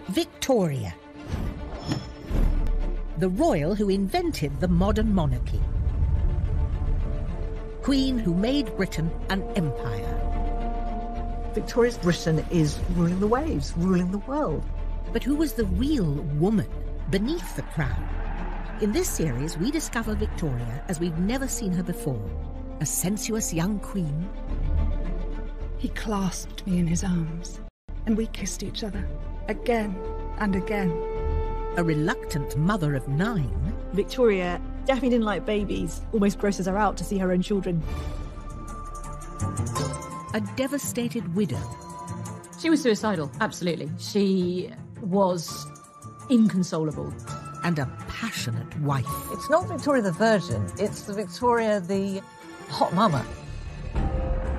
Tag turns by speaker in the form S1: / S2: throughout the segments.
S1: Victoria, the royal who invented the modern monarchy. Queen who made Britain an empire.
S2: Victoria's Britain is ruling the waves, ruling the world.
S1: But who was the real woman beneath the crown? In this series, we discover Victoria as we've never seen her before. A sensuous young queen.
S3: He clasped me in his arms, and we kissed each other again and again.
S1: A reluctant mother of 9.
S4: Victoria definitely didn't like babies, almost grosses her out to see her own children.
S1: A devastated widow.
S5: She was suicidal, absolutely. She was inconsolable.
S1: And a passionate wife.
S2: It's not Victoria the Virgin, it's the Victoria the hot mama.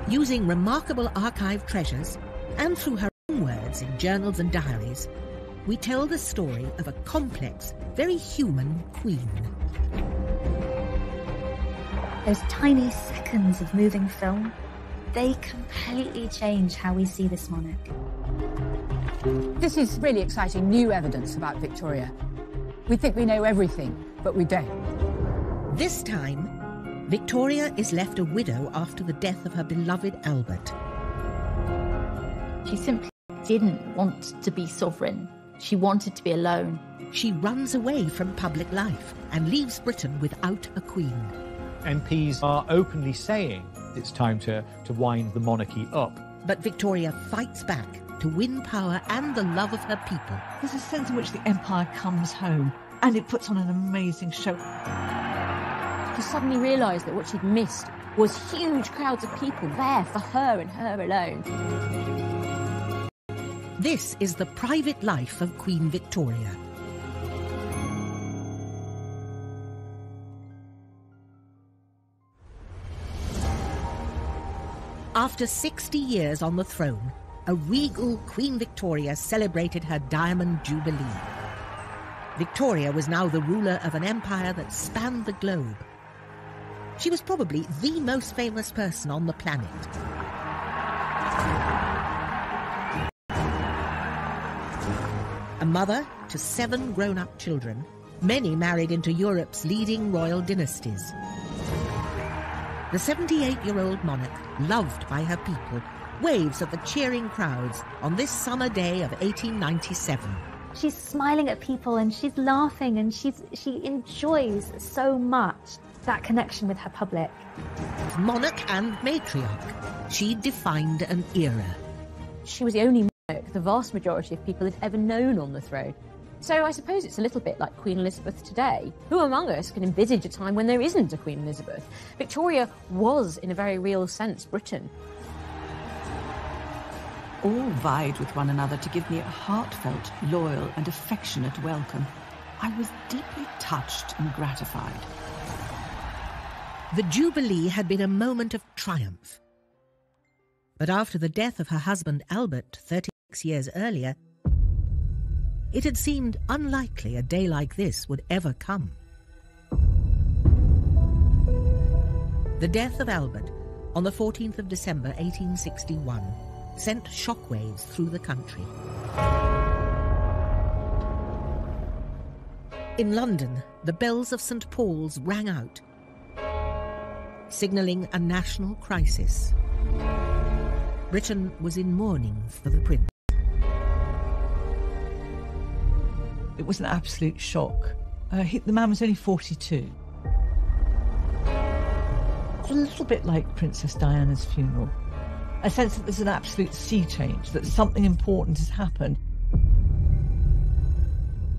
S1: Using remarkable archive treasures and through her own words in journals and diaries, we tell the story of a complex, very human queen.
S6: Those tiny seconds of moving film, they completely change how we see this monarch.
S7: This is really exciting new evidence about Victoria. We think we know everything, but we don't.
S1: This time, Victoria is left a widow after the death of her beloved Albert.
S8: She simply didn't want to be sovereign. She wanted to be alone.
S1: She runs away from public life and leaves Britain without a queen.
S9: MPs are openly saying it's time to wind the monarchy up.
S1: But Victoria fights back to win power and the love of her people.
S2: There's a sense in which the empire comes home, and it puts on an amazing show.
S5: She suddenly realised that what she'd missed was huge crowds of people there for her and her alone.
S1: This is the private life of Queen Victoria. After 60 years on the throne, a regal Queen Victoria celebrated her Diamond Jubilee. Victoria was now the ruler of an empire that spanned the globe. She was probably the most famous person on the planet. A mother to 7 grown-up children, many married into Europe's leading royal dynasties. The 78-year-old monarch, loved by her people, waves at the cheering crowds on this summer day of 1897.
S6: She's smiling at people and she's laughing and she enjoys so much that connection with her public.
S1: Monarch and matriarch, she defined an era.
S5: She was the only monarch the vast majority of people had ever known on the throne. So I suppose it's a little bit like Queen Elizabeth today. Who among us can envisage a time when there isn't a Queen Elizabeth? Victoria was, in a very real sense, Britain.
S10: All vied with one another to give me a heartfelt, loyal and affectionate welcome. I was deeply touched and gratified.
S1: The Jubilee had been a moment of triumph. But after the death of her husband Albert 36 years earlier, it had seemed unlikely a day like this would ever come. The death of Albert on the 14th of December 1861 sent shockwaves through the country. In London, the bells of St. Paul's rang out, signalling a national crisis. Britain was in mourning for the prince.
S2: It was an absolute shock. The man was only 42. It's a little bit like Princess Diana's funeral. A sense that there's an absolute sea change, that something important has happened.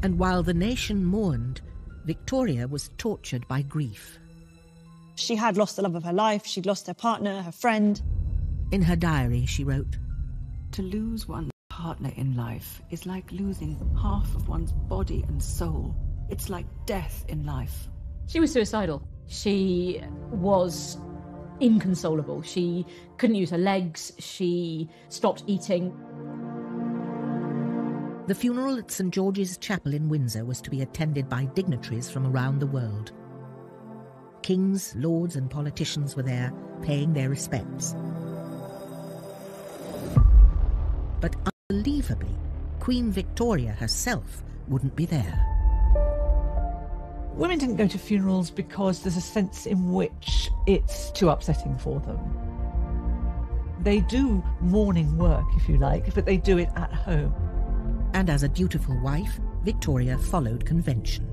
S1: And while the nation mourned, Victoria was tortured by grief.
S4: She had lost the love of her life, she'd lost her partner, her friend.
S1: In her diary, she wrote,
S10: "To lose one's partner in life is like losing half of one's body and soul. It's like death in life."
S5: She was suicidal. She was inconsolable. She couldn't use her legs. She stopped eating.
S1: The funeral at St. George's Chapel in Windsor was to be attended by dignitaries from around the world. Kings, lords and politicians were there, paying their respects. But unbelievably, Queen Victoria herself wouldn't be there.
S2: Women didn't go to funerals because there's a sense in which it's too upsetting for them. They do mourning work, if you like, but they do it at home.
S1: And as a dutiful wife, Victoria followed convention.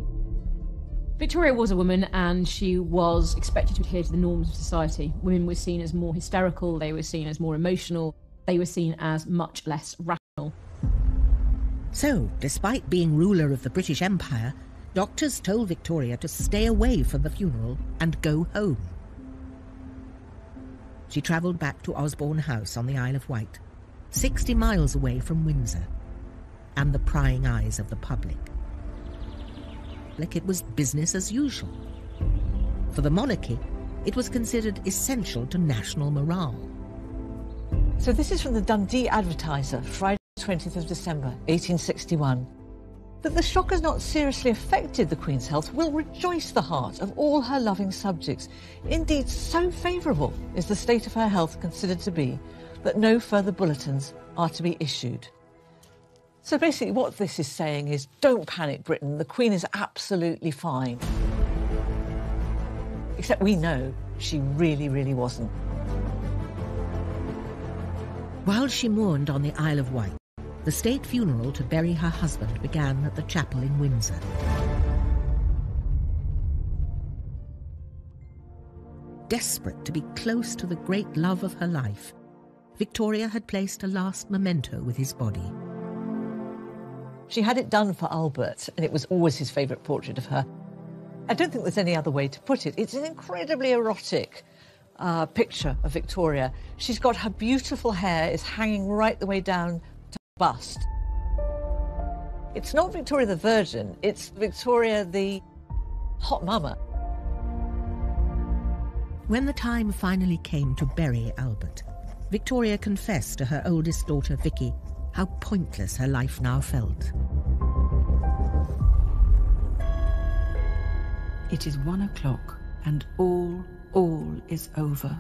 S5: Victoria was a woman, and she was expected to adhere to the norms of society. Women were seen as more hysterical, they were seen as more emotional, they were seen as much less rational.
S1: So, despite being ruler of the British Empire, doctors told Victoria to stay away from the funeral and go home. She travelled back to Osborne House on the Isle of Wight, 60 miles away from Windsor, and the prying eyes of the public. Like it was business as usual. For the monarchy, it was considered essential to national morale.
S2: So this is from the Dundee Advertiser, Friday 20th of December, 1861. That the shock has not seriously affected the Queen's health will rejoice the heart of all her loving subjects. Indeed, so favourable is the state of her health considered to be that no further bulletins are to be issued. So basically what this is saying is, don't panic, Britain, the Queen is absolutely fine. Except we know she really, really wasn't.
S1: While she mourned on the Isle of Wight, the state funeral to bury her husband began at the chapel in Windsor. Desperate to be close to the great love of her life, Victoria had placed a last memento with his body.
S2: She had it done for Albert, and it was always his favourite portrait of her. I don't think there's any other way to put it. It's an incredibly erotic picture of Victoria. She's got her beautiful hair is hanging right the way down to her bust. It's not Victoria the Virgin, it's Victoria the hot mama.
S1: When the time finally came to bury Albert, Victoria confessed to her oldest daughter, Vicky, how pointless her life now felt.
S10: It is 1 o'clock, and all is over.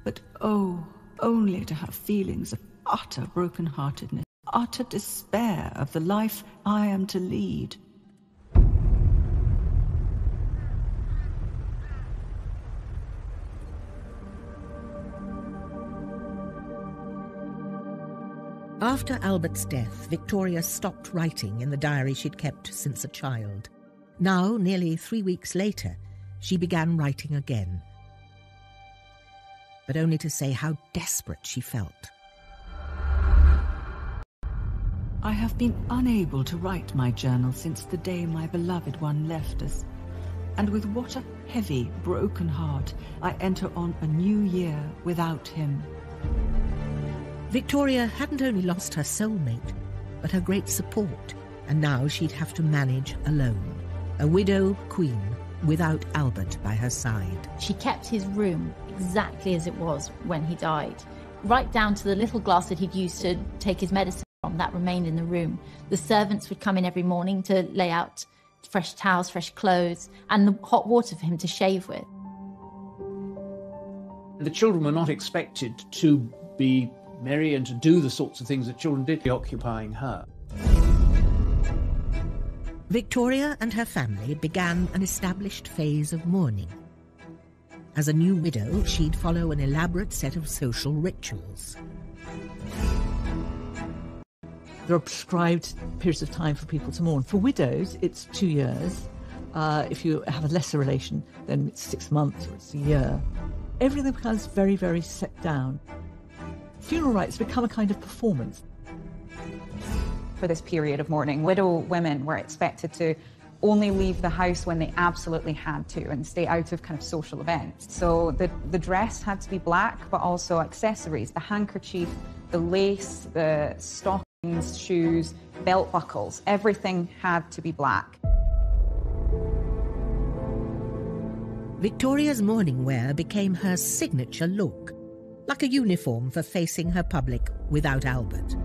S10: But oh, only to have feelings of utter broken-heartedness, utter despair of the life I am to lead.
S1: After Albert's death, Victoria stopped writing in the diary she'd kept since a child. Now, nearly 3 weeks later, she began writing again, but only to say how desperate she felt.
S10: I have been unable to write my journal since the day my beloved one left us, and with what a heavy, broken heart I enter on a new year without him.
S1: Victoria hadn't only lost her soulmate, but her great support, and now she'd have to manage alone. A widow queen without Albert by her side.
S8: She kept his room exactly as it was when he died. Right down to the little glass that he'd used to take his medicine from, that remained in the room. The servants would come in every morning to lay out fresh towels, fresh clothes, and the hot water for him to shave with.
S9: The children were not expected to be merry and to do the sorts of things that children did, occupying her.
S1: Victoria and her family began an established phase of mourning. As a new widow, she'd follow an elaborate set of social rituals.
S2: There are prescribed periods of time for people to mourn. For widows, it's 2 years. If you have a lesser relation, then it's 6 months or it's a year. Everything becomes very, very set down. Funeral rites become a kind of performance.
S11: For this period of mourning, widow women were expected to only leave the house when they absolutely had to and stay out of kind of social events. So the dress had to be black, but also accessories, the handkerchief, the lace, the stockings, shoes, belt buckles, everything had to be black.
S1: Victoria's mourning wear became her signature look, like a uniform for facing her public without Albert.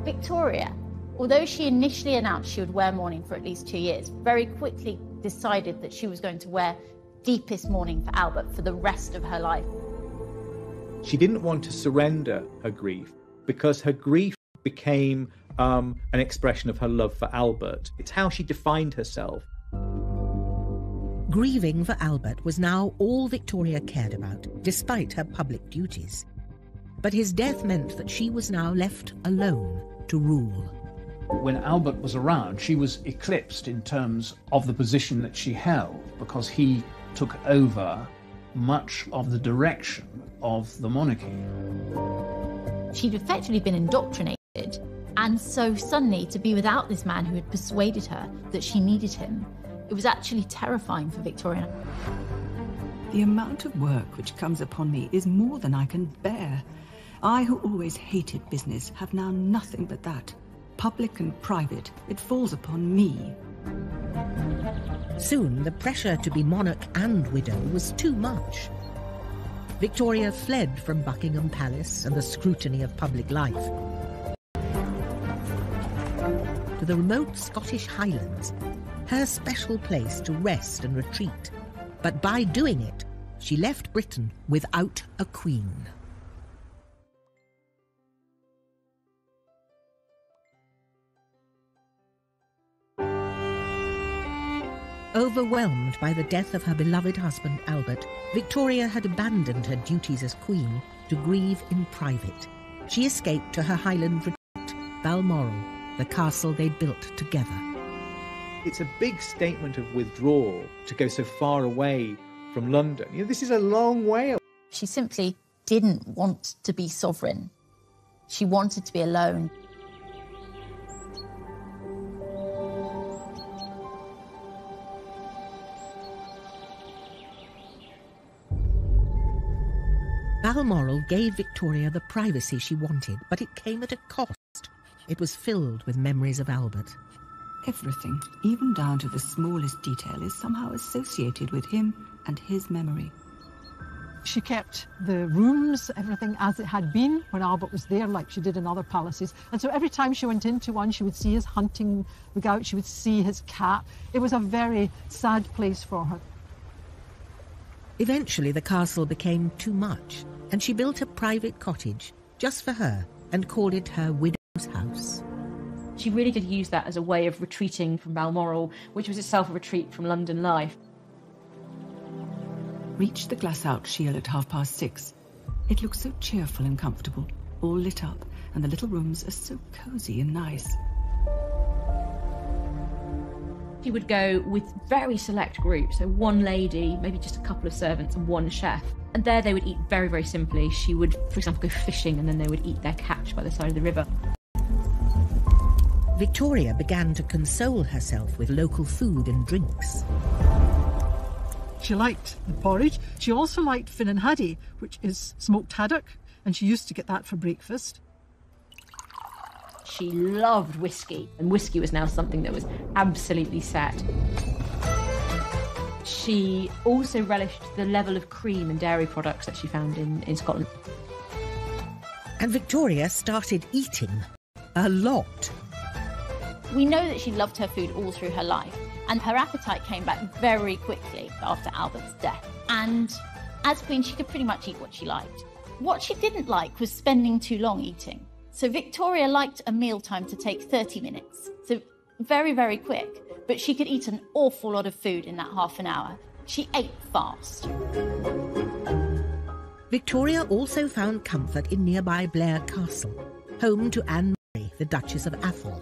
S8: Victoria, although she initially announced she would wear mourning for at least 2 years, very quickly decided that she was going to wear deepest mourning for Albert for the rest of her life.
S9: She didn't want to surrender her grief because her grief became
S12: an expression of her love for Albert. It's how she defined herself.
S1: Grieving for Albert was now all Victoria cared about, despite her public duties. But his death meant that she was now left alone to rule.
S9: When Albert was around, she was eclipsed in terms of the position that she held, because he took over much of the direction of the monarchy.
S8: She'd effectively been indoctrinated, and so suddenly to be without this man who had persuaded her that she needed him, it was actually terrifying for Victoria.
S10: The amount of work which comes upon me is more than I can bear. I, who always hated business, have now nothing but that. Public and private, it falls upon me.
S1: Soon, the pressure to be monarch and widow was too much. Victoria fled from Buckingham Palace and the scrutiny of public life to the remote Scottish Highlands, her special place to rest and retreat. But by doing it, she left Britain without a queen. Overwhelmed by the death of her beloved husband Albert, Victoria had abandoned her duties as queen to grieve in private. She escaped to her Highland retreat, Balmoral, the castle they'd built together.
S12: It's a big statement of withdrawal to go so far away from London. You know, this is a long way away.
S8: She simply didn't want to be sovereign. She wanted to be alone.
S1: Balmoral gave Victoria the privacy she wanted, but it came at a cost. It was filled with memories of Albert.
S10: Everything, even down to the smallest detail, is somehow associated with him and his memory.
S13: She kept the rooms, everything as it had been when Albert was there, like she did in other palaces. And so every time she went into one, she would see his hunting rig out, she would see his cat. It was a very sad place for her.
S1: Eventually, the castle became too much, and she built a private cottage just for her and called it her widow's house.
S5: She really did use that as a way of retreating from Balmoral, which was itself a retreat from London life.
S10: Reached the glass-out shield at 6:30. It looked so cheerful and comfortable, all lit up, and the little rooms are so cosy and nice.
S5: She would go with very select groups, so one lady, maybe just a couple of servants and one chef. And there they would eat very, very simply. She would, for example, go fishing and then they would eat their catch by the side of the river.
S1: Victoria began to console herself with local food and drinks.
S13: She liked the porridge. She also liked Finn and Haddie, which is smoked haddock, and she used to get that for breakfast.
S5: She loved whiskey, and whiskey was now something that was absolutely set. She also relished the level of cream and dairy products that she found in Scotland.
S1: And Victoria started eating a lot.
S8: We know that she loved her food all through her life, and her appetite came back very quickly after Albert's death. And as queen, she could pretty much eat what she liked. What she didn't like was spending too long eating. So Victoria liked a mealtime to take 30 minutes, so very, very quick. But she could eat an awful lot of food in that half an hour. She ate fast.
S1: Victoria also found comfort in nearby Blair Castle, home to Anne Murray, the Duchess of Atholl.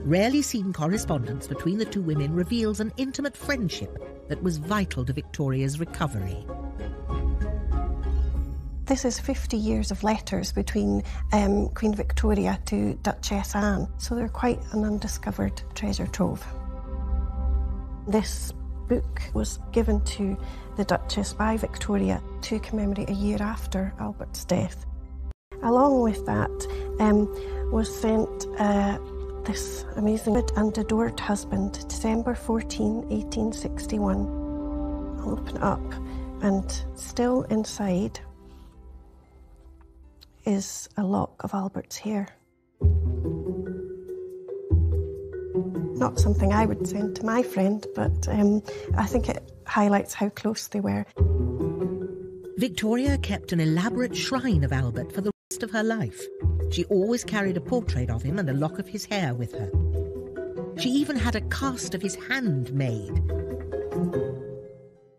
S1: Rarely seen correspondence between the two women reveals an intimate friendship that was vital to Victoria's recovery.
S14: This is 50 years of letters between Queen Victoria to Duchess Anne, so they're quite an undiscovered treasure trove. This book was given to the Duchess by Victoria to commemorate a year after Albert's death. Along with that was sent this amazing and adored husband, December 14, 1861. I'll open it up, and still inside is a lock of Albert's hair. Not something I would send to my friend, but I think it highlights how close they were.
S1: Victoria kept an elaborate shrine of Albert for the rest rest of her life. She always carried a portrait of him and a lock of his hair with her. She even had a cast of his hand made.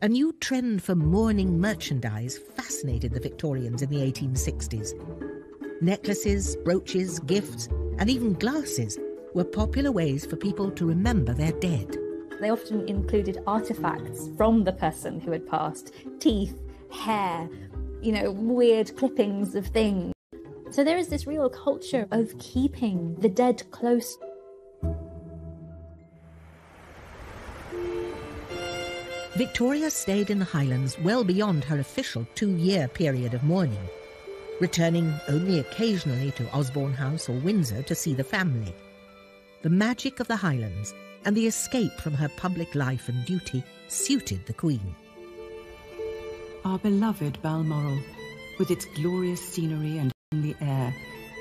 S1: A new trend for mourning merchandise fascinated the Victorians in the 1860s. Necklaces, brooches, gifts, and even glasses were popular ways for people to remember their dead.
S6: They often included artefacts from the person who had passed. Teeth, hair, weird clippings of things. So there is this real culture of keeping the dead close.
S1: Victoria stayed in the Highlands well beyond her official 2-year period of mourning, returning only occasionally to Osborne House or Windsor to see the family. The magic of the Highlands and the escape from her public life and duty suited the Queen.
S10: Our beloved Balmoral, with its glorious scenery and the air,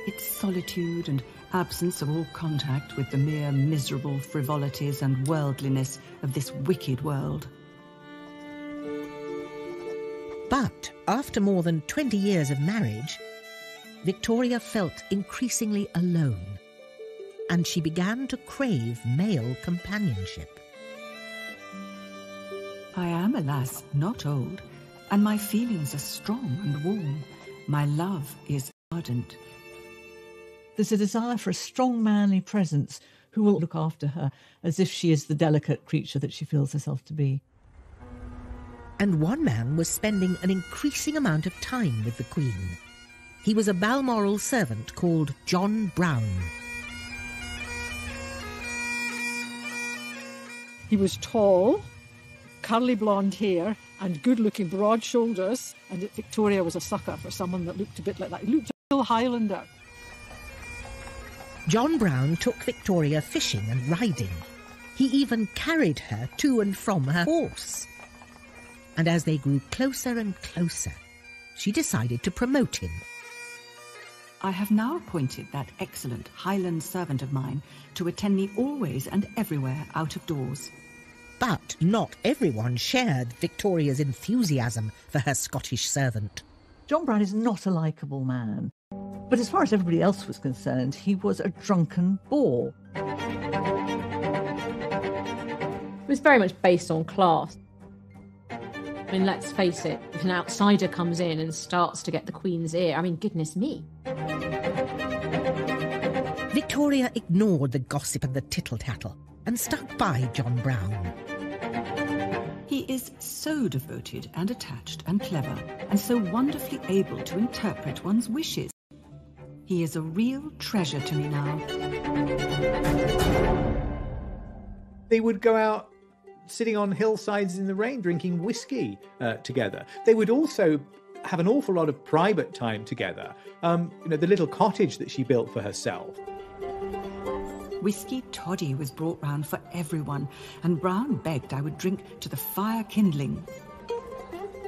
S10: its solitude and absence of all contact with the mere miserable frivolities and worldliness of this wicked world.
S1: But after more than 20 years of marriage, Victoria felt increasingly alone, and she began to crave male companionship.
S10: I am, alas, not old, and my feelings are strong and warm. My love is ardent.
S2: There's a desire for a strong, manly presence who will look after her as if she is the delicate creature that she feels herself to be.
S1: And one man was spending an increasing amount of time with the Queen. He was a Balmoral servant called John Brown.
S13: He was tall, curly blonde hair, and good-looking broad shoulders, and Victoria was a sucker for someone that looked a bit like that. He looked a real Highlander.
S1: John Brown took Victoria fishing and riding. He even carried her to and from her horse. And as they grew closer and closer, she decided to promote him.
S10: I have now appointed that excellent Highland servant of mine to attend me always and everywhere out of doors.
S1: But not everyone shared Victoria's enthusiasm for her Scottish servant.
S2: John Brown is not a likeable man, but as far as everybody else was concerned, he was a drunken bore.
S5: It was very much based on class. I mean, let's face it, if an outsider comes in and starts to get the Queen's ear, I mean, goodness me.
S1: Victoria ignored the gossip and the tittle-tattle and stuck by John Brown.
S10: He is so devoted and attached and clever, and so wonderfully able to interpret one's wishes. He is a real treasure to me now.
S12: They would go out sitting on hillsides in the rain, drinking whiskey together. They would also have an awful lot of private time together. The little cottage that she built for herself.
S10: Whiskey toddy was brought round for everyone, and Brown begged I would drink to the fire kindling.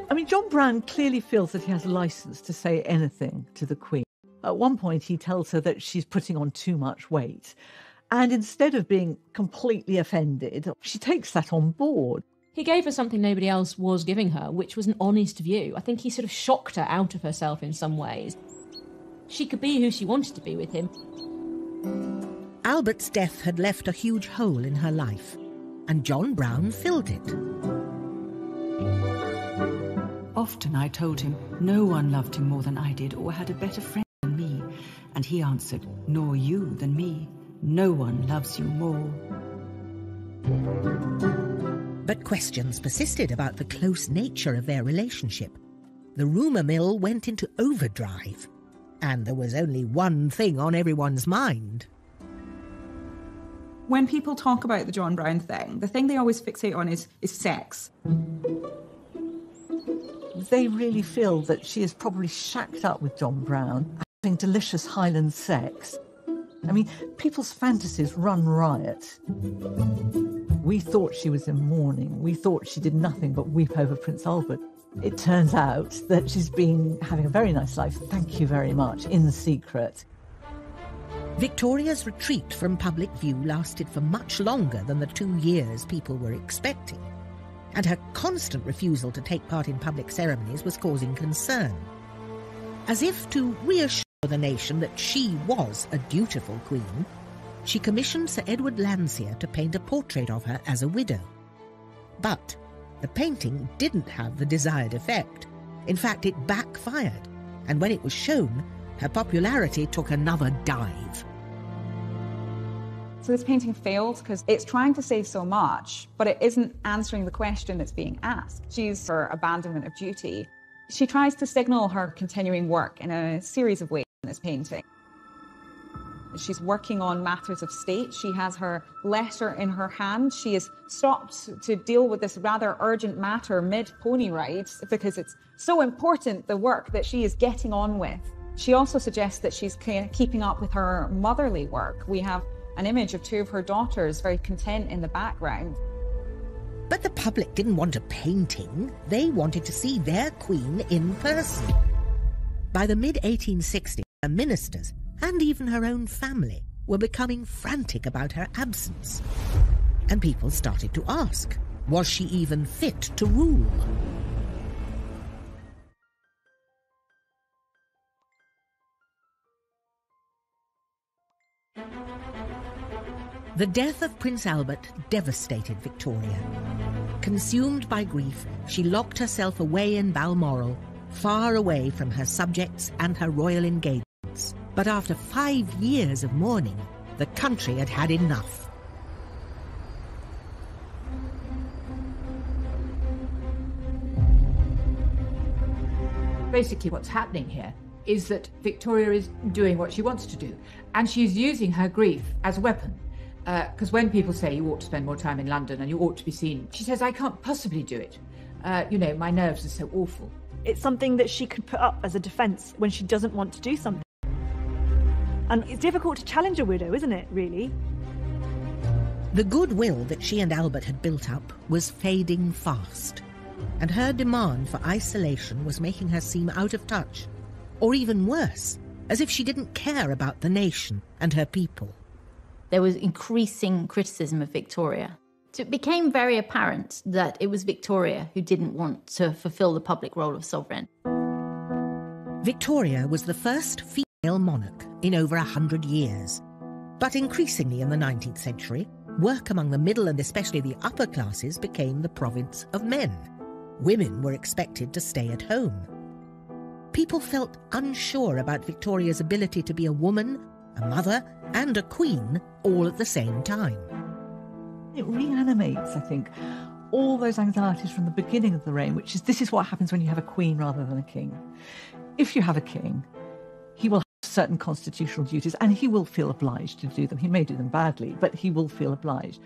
S2: I mean, John Brown clearly feels that he has a licence to say anything to the Queen. At one point, he tells her that she's putting on too much weight. And instead of being completely offended, she takes that on board.
S5: He gave her something nobody else was giving her, which was an honest view. I think he sort of shocked her out of herself in some ways. She could be who she wanted to be with him.
S1: Albert's death had left a huge hole in her life, and John Brown filled it.
S10: Often I told him no one loved him more than I did or had a better friend than me, and he answered, nor you than me. No one loves you more.
S1: But questions persisted about the close nature of their relationship. The rumour mill went into overdrive, and there was only one thing on everyone's mind.
S11: When people talk about the John Brown thing, the thing they always fixate on is sex.
S2: They really feel that she is probably shacked up with John Brown, having delicious Highland sex. I mean, people's fantasies run riot. We thought she was in mourning. We thought she did nothing but weep over Prince Albert. It turns out that she's been having a very nice life, thank you very much, in secret.
S1: Victoria's retreat from public view lasted for much longer than the 2 years people were expecting, and her constant refusal to take part in public ceremonies was causing concern. As if to reassure the nation that she was a dutiful queen, she commissioned Sir Edward Landseer to paint a portrait of her as a widow. But the painting didn't have the desired effect. In fact, it backfired, and when it was shown, her popularity took another dive.
S11: So this painting failed because it's trying to say so much, but it isn't answering the question that's being asked. She's for abandonment of duty. She tries to signal her continuing work in a series of ways in this painting. She's working on matters of state. She has her letter in her hand. She has stopped to deal with this rather urgent matter mid-pony rides because it's so important, the work that she is getting on with. She also suggests that she's keeping up with her motherly work. We have an image of two of her daughters very content in the background.
S1: But the public didn't want a painting. They wanted to see their queen in person. By the mid-1860s, her ministers and even her own family were becoming frantic about her absence. And people started to ask, was she even fit to rule? The death of Prince Albert devastated Victoria. Consumed by grief, she locked herself away in Balmoral, far away from her subjects and her royal engagements. But after 5 years of mourning, the country had had enough.
S7: Basically, what's happening here is that Victoria is doing what she wants to do, and she's using her grief as a weapon. Because when people say you ought to spend more time in London and you ought to be seen, she says, I can't possibly do it. My nerves are so awful.
S4: It's something that she could put up as a defence when she doesn't want to do something. And it's difficult to challenge a widow, isn't it, really?
S1: The goodwill that she and Albert had built up was fading fast, and her demand for isolation was making her seem out of touch, or even worse, as if she didn't care about the nation and her people.
S8: There was increasing criticism of Victoria. So it became very apparent that it was Victoria who didn't want to fulfill the public role of sovereign.
S1: Victoria was the first female monarch in over 100 years. But increasingly in the 19th century, work among the middle and especially the upper classes became the province of men. Women were expected to stay at home. People felt unsure about Victoria's ability to be a woman, a mother, and a queen all at the same time.
S2: It reanimates, I think, all those anxieties from the beginning of the reign, which is this is what happens when you have a queen rather than a king. If you have a king, he will have certain constitutional duties and he will feel obliged to do them. He may do them badly, but he will feel obliged.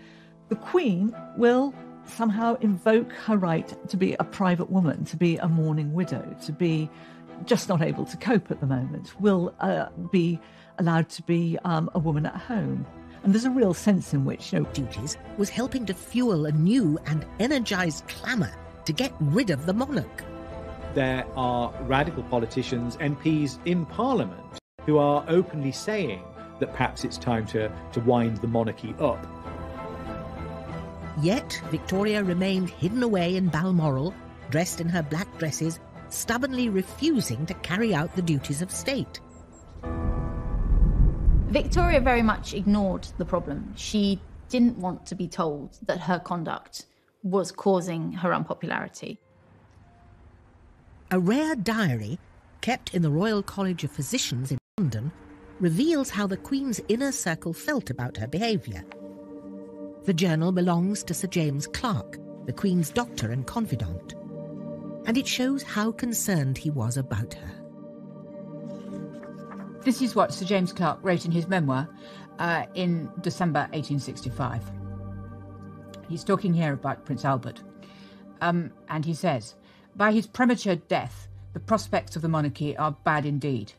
S2: The queen will somehow invoke her right to be a private woman, to be a mourning widow, to be just not able to cope at the moment, will be allowed to be a woman at home. And there's a real sense in which,
S1: duties was helping to fuel a new and energised clamour to get rid of the monarch.
S12: There are radical politicians, MPs in Parliament, who are openly saying that perhaps it's time to wind the monarchy up.
S1: Yet Victoria remained hidden away in Balmoral, dressed in her black dresses, stubbornly refusing to carry out the duties of state.
S8: Victoria very much ignored the problem. She didn't want to be told that her conduct was causing her unpopularity.
S1: A rare diary, kept in the Royal College of Physicians in London, reveals how the Queen's inner circle felt about her behaviour. The journal belongs to Sir James Clark, the Queen's doctor and confidant, and it shows how concerned he was about her.
S7: This is what Sir James Clark wrote in his memoir in December 1865. He's talking here about Prince Albert. And he says, by his premature death, the prospects of the monarchy are bad indeed.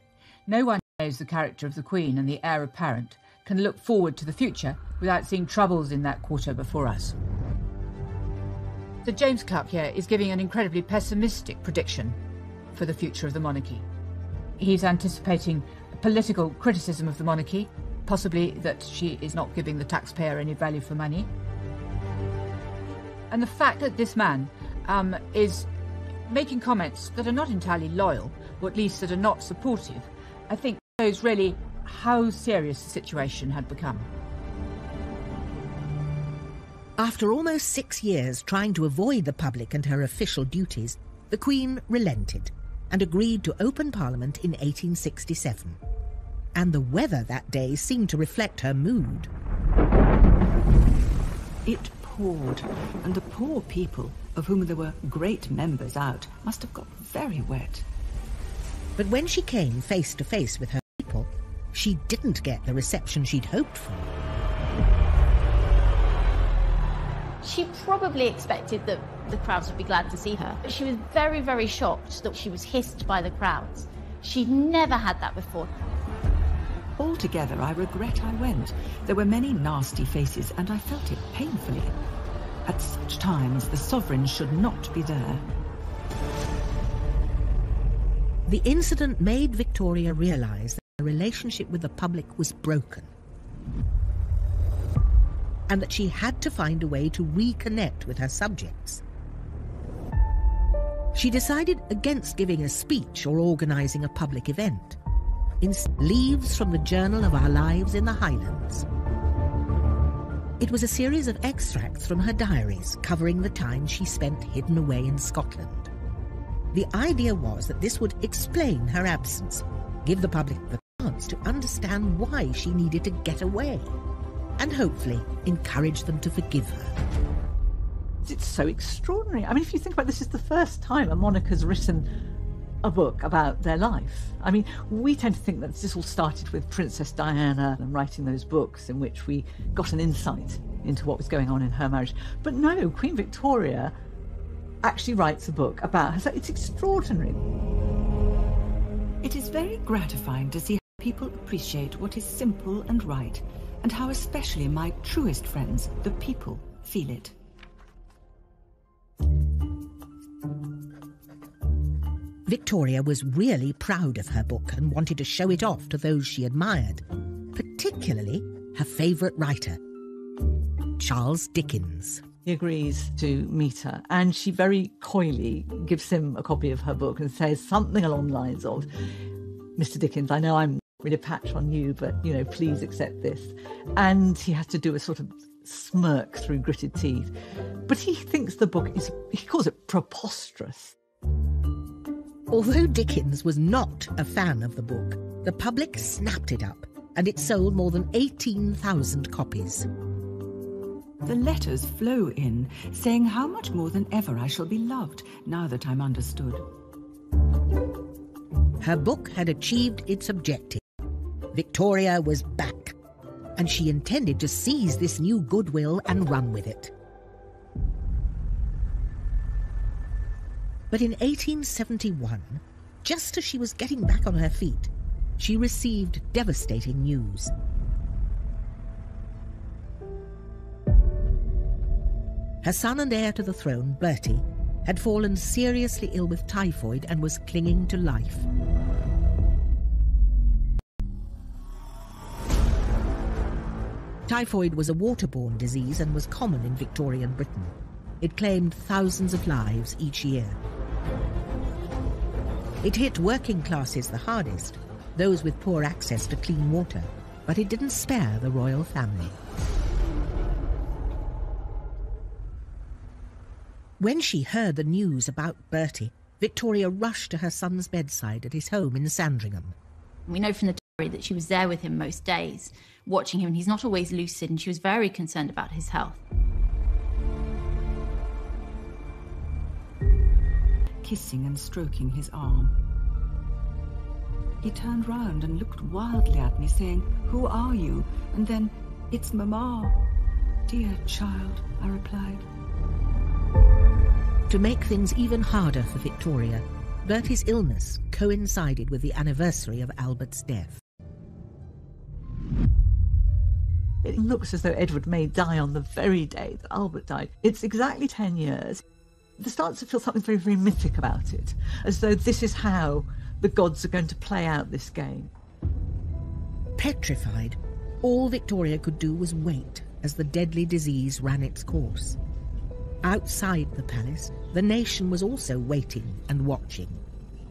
S7: No one who knows the character of the Queen and the heir apparent can look forward to the future without seeing troubles in that quarter before us. Sir James Clark here is giving an incredibly pessimistic prediction for the future of the monarchy. He's anticipating political criticism of the monarchy, possibly that she is not giving the taxpayer any value for money. And the fact that this man is making comments that are not entirely loyal, or at least that are not supportive, I think Shows really how serious the situation had become.
S1: After almost 6 years trying to avoid the public and her official duties, the Queen relented and agreed to open Parliament in 1867. And the weather that day seemed to reflect her mood.
S10: It poured, and the poor people, of whom there were great members out, must have got very wet.
S1: But when she came face to face with her people, she didn't get the reception she'd hoped for.
S8: She probably expected that the crowds would be glad to see her, but she was very, very shocked that she was hissed by the crowds. She'd never had that before.
S10: Altogether, I regret I went. There were many nasty faces, and I felt it painfully. At such times, the sovereign should not be there.
S1: The incident made Victoria realise that her relationship with the public was broken, and that she had to find a way to reconnect with her subjects. She decided against giving a speech or organising a public event. Instead, leaves from the Journal of Our Lives in the Highlands. It was a series of extracts from her diaries covering the time she spent hidden away in Scotland. The idea was that this would explain her absence, give the public the chance to understand why she needed to get away, and hopefully encourage them to forgive her.
S2: It's so extraordinary. I mean, if you think about this, is the first time a monarch has written a book about their life. I mean, we tend to think that this all started with Princess Diana and writing those books in which we got an insight into what was going on in her marriage. But no, Queen Victoria actually writes a book about her. So it's extraordinary.
S10: It is very gratifying to see how people appreciate what is simple and right, and how especially my truest friends, the people, feel it.
S1: Victoria was really proud of her book and wanted to show it off to those she admired, particularly her favourite writer, Charles Dickens.
S2: He agrees to meet her, and she very coyly gives him a copy of her book and says something along the lines of, "Mr. Dickens, I know I'm really a patch on you, but, you know, please accept this." And he has to do a sort of smirk through gritted teeth. But he thinks the book is, he calls it preposterous.
S1: Although Dickens was not a fan of the book, the public snapped it up, and it sold more than 18,000 copies.
S10: The letters flow in, saying how much more than ever I shall be loved, now that I'm understood.
S1: Her book had achieved its objective. Victoria was back, and she intended to seize this new goodwill and run with it. But in 1871, just as she was getting back on her feet, she received devastating news. Her son and heir to the throne, Bertie, had fallen seriously ill with typhoid and was clinging to life. Typhoid was a waterborne disease and was common in Victorian Britain. It claimed thousands of lives each year. It hit working classes the hardest, those with poor access to clean water, but it didn't spare the royal family. When she heard the news about Bertie, Victoria rushed to her son's bedside at his home in Sandringham.
S8: We know from the diary that she was there with him most days, watching him, and he's not always lucid, and she was very concerned about his health.
S10: Kissing and stroking his arm. He turned round and looked wildly at me, saying, "Who are you?" And then, "It's Mamma." "Dear child," I replied.
S1: To make things even harder for Victoria, Bertie's illness coincided with the anniversary of Albert's death.
S2: It looks as though Edward may die on the very day that Albert died. It's exactly 10 years. There starts to feel something very, very mythic about it, as though this is how the gods are going to play out this game.
S1: Petrified, all Victoria could do was wait as the deadly disease ran its course. Outside the palace, the nation was also waiting and watching,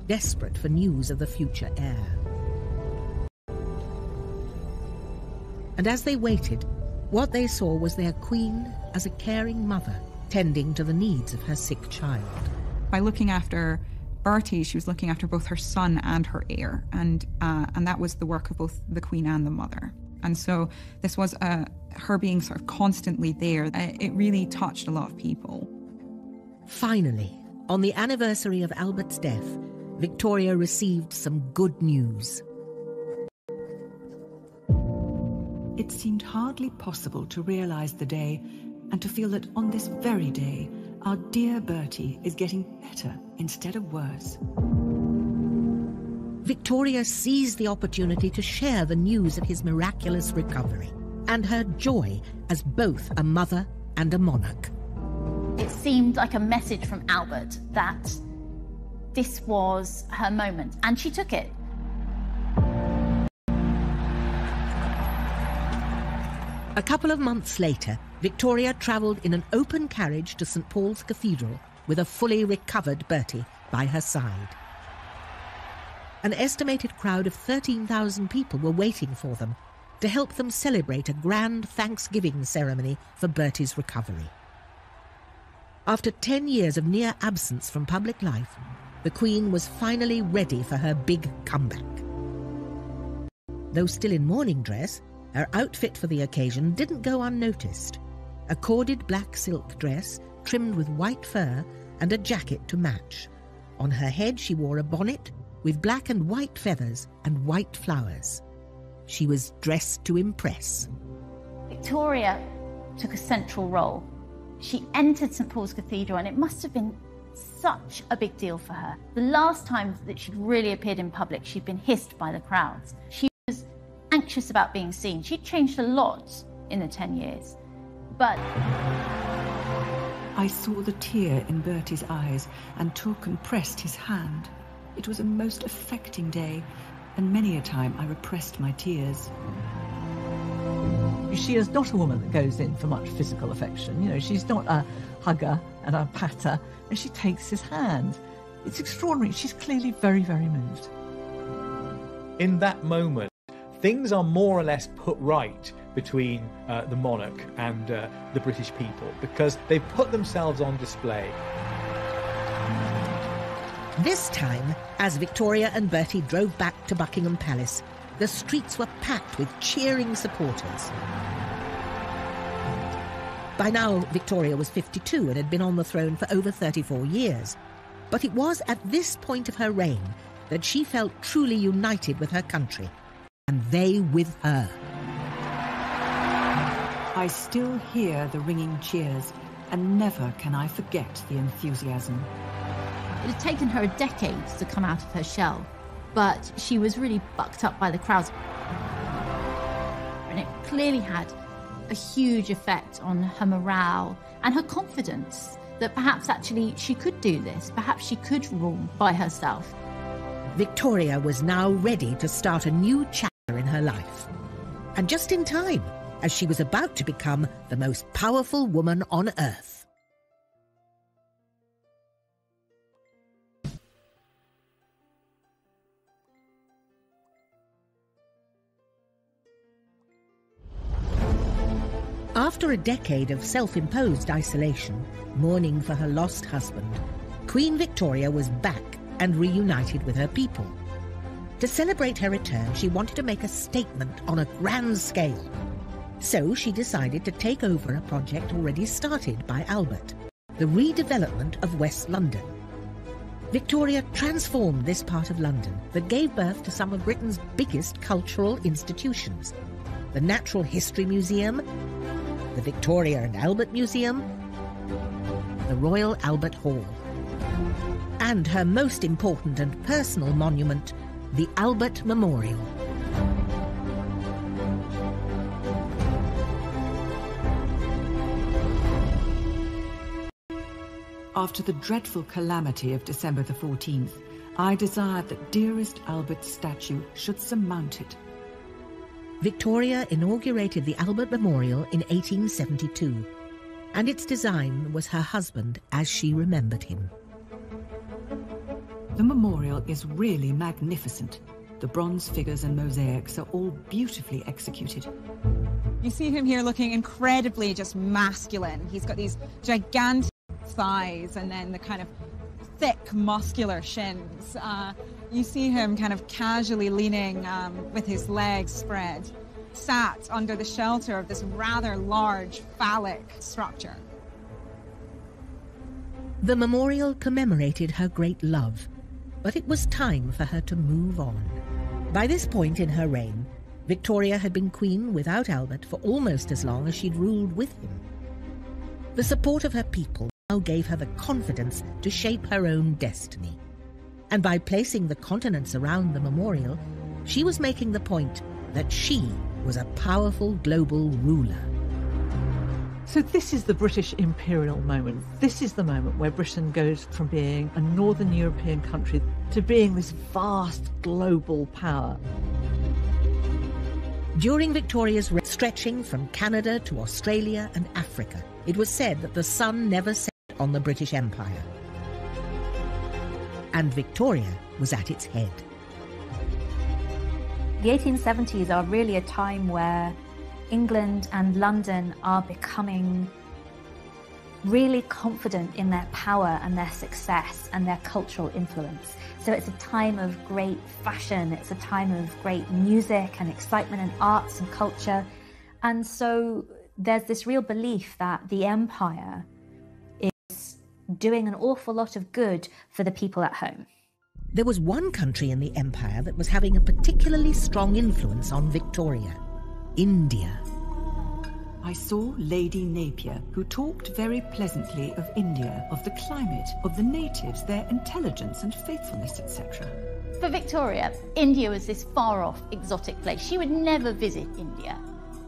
S1: desperate for news of the future heir. And as they waited, what they saw was their queen as a caring mother, tending to the needs of her sick child.
S11: By looking after Bertie, she was looking after both her son and her heir, and that was the work of both the Queen and the mother. And so this was her being sort of constantly there. It really touched a lot of people.
S1: Finally, on the anniversary of Albert's death, Victoria received some good news.
S10: It seemed hardly possible to realise the day and to feel that on this very day, our dear Bertie is getting better instead of worse.
S1: Victoria seized the opportunity to share the news of his miraculous recovery and her joy as both a mother and a monarch.
S8: It seemed like a message from Albert that this was her moment, and she took it.
S1: A couple of months later, Victoria travelled in an open carriage to St Paul's Cathedral with a fully recovered Bertie by her side. An estimated crowd of 13,000 people were waiting for them to help them celebrate a grand Thanksgiving ceremony for Bertie's recovery. After 10 years of near absence from public life, the Queen was finally ready for her big comeback. Though still in mourning dress, her outfit for the occasion didn't go unnoticed. A corded black silk dress trimmed with white fur and a jacket to match. On her head she wore a bonnet with black and white feathers and white flowers. She was dressed to impress.
S8: Victoria took a central role. She entered St Paul's Cathedral, and it must have been such a big deal for her. The last time that she'd really appeared in public, she'd been hissed by the crowds. She was anxious about being seen. She'd changed a lot in the 10 years, but...
S10: I saw the tear in Bertie's eyes and took and pressed his hand. It was a most affecting day, and many a time I repressed my tears.
S2: She is not a woman that goes in for much physical affection. You know, she's not a hugger and a patter, and she takes his hand. It's extraordinary. She's clearly very, very moved.
S12: In that moment, things are more or less put right between the monarch and the British people, because they've put themselves on display.
S1: This time, as Victoria and Bertie drove back to Buckingham Palace, the streets were packed with cheering supporters. By now, Victoria was 52 and had been on the throne for over 34 years. But it was at this point of her reign that she felt truly united with her country, and they with her.
S10: I still hear the ringing cheers, and never can I forget the enthusiasm.
S8: It had taken her a decade to come out of her shell, but she was really bucked up by the crowds. And it clearly had a huge effect on her morale and her confidence that perhaps actually she could do this, perhaps she could rule by herself.
S1: Victoria was now ready to start a new chapter in her life. And just in time, as she was about to become the most powerful woman on earth. After a decade of self-imposed isolation, mourning for her lost husband, Queen Victoria was back and reunited with her people. To celebrate her return, she wanted to make a statement on a grand scale. So she decided to take over a project already started by Albert, the redevelopment of West London. Victoria transformed this part of London that gave birth to some of Britain's biggest cultural institutions: the Natural History Museum, the Victoria and Albert Museum, the Royal Albert Hall, and her most important and personal monument, the Albert Memorial.
S10: After the dreadful calamity of December the 14th, I desired that dearest Albert's statue should surmount it.
S1: Victoria inaugurated the Albert Memorial in 1872, and its design was her husband as she remembered him.
S10: The memorial is really magnificent. The bronze figures and mosaics are all beautifully executed.
S11: You see him here looking incredibly just masculine. He's got these gigantic thighs and then the kind of thick, muscular shins. You see him kind of casually leaning with his legs spread, sat under the shelter of this rather large phallic structure.
S1: The memorial commemorated her great love, but it was time for her to move on. By this point in her reign, Victoria had been queen without Albert for almost as long as she'd ruled with him. The support of her people now gave her the confidence to shape her own destiny. And by placing the continents around the memorial, she was making the point that she was a powerful global ruler.
S2: So this is the British imperial moment. This is the moment where Britain goes from being a northern European country to being this vast global power.
S1: During Victoria's reign, stretching from Canada to Australia and Africa, it was said that the sun never set on the British Empire. And Victoria was at its head.
S6: The 1870s are really a time where England and London are becoming really confident in their power and their success and their cultural influence. So it's a time of great fashion, it's a time of great music and excitement and arts and culture. And so there's this real belief that the empire is doing an awful lot of good for the people at home.
S1: There was one country in the empire that was having a particularly strong influence on Victoria: India.
S10: I saw Lady Napier, who talked very pleasantly of India, of the climate, of the natives, their intelligence and faithfulness, etc.
S8: For Victoria, India was this far-off, exotic place. She would never visit India,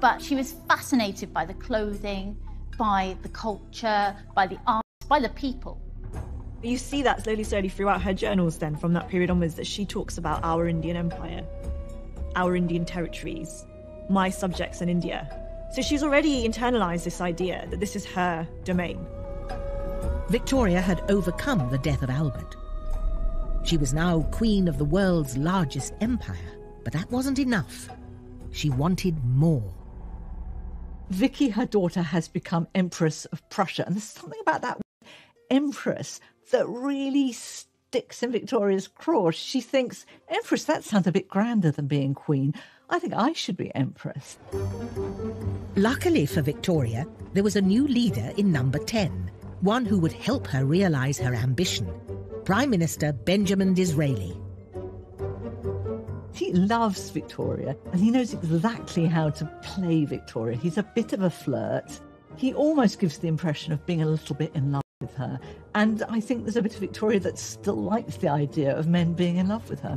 S8: but she was fascinated by the clothing, by the culture, by the art, by the people.
S4: You see that slowly throughout her journals then, from that period onwards, that she talks about our Indian empire, our Indian territories, my subjects in India. So she's already internalised this idea that this is her domain.
S1: Victoria had overcome the death of Albert. She was now queen of the world's largest empire, but that wasn't enough. She wanted more.
S2: Vicky, her daughter, has become Empress of Prussia, and there's something about that Empress that really sticks in Victoria's craw. She thinks, Empress, that sounds a bit grander than being queen. I think I should be Empress.
S1: Luckily for Victoria, there was a new leader in number 10, one who would help her realise her ambition: Prime Minister Benjamin Disraeli.
S2: He loves Victoria, and he knows exactly how to play Victoria. He's a bit of a flirt. He almost gives the impression of being a little bit in love with her. And I think there's a bit of Victoria that still likes the idea of men being in love with her.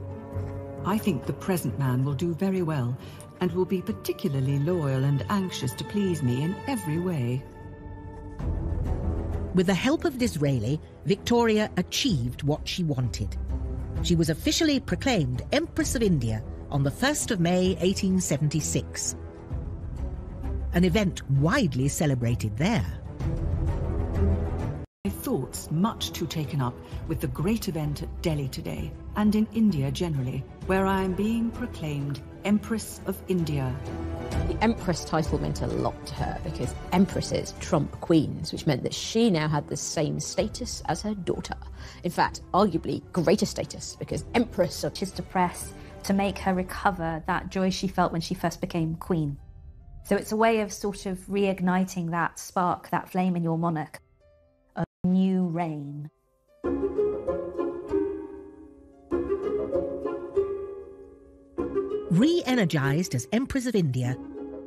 S10: I think the present man will do very well and will be particularly loyal and anxious to please me in every way.
S1: With the help of Disraeli, Victoria achieved what she wanted. She was officially proclaimed Empress of India on the 1st of May 1876. An event widely celebrated there.
S10: My thoughts much too taken up with the great event at Delhi today, and in India generally, where I am being proclaimed Empress of India.
S5: The Empress title meant a lot to her because empresses trump queens, which meant that she now had the same status as her daughter. In fact, arguably greater status, because Empress
S6: is to press to make her recover that joy she felt when she first became queen. So it's a way of sort of reigniting that spark, that flame in your monarch. A new reign.
S1: Re-energised as Empress of India,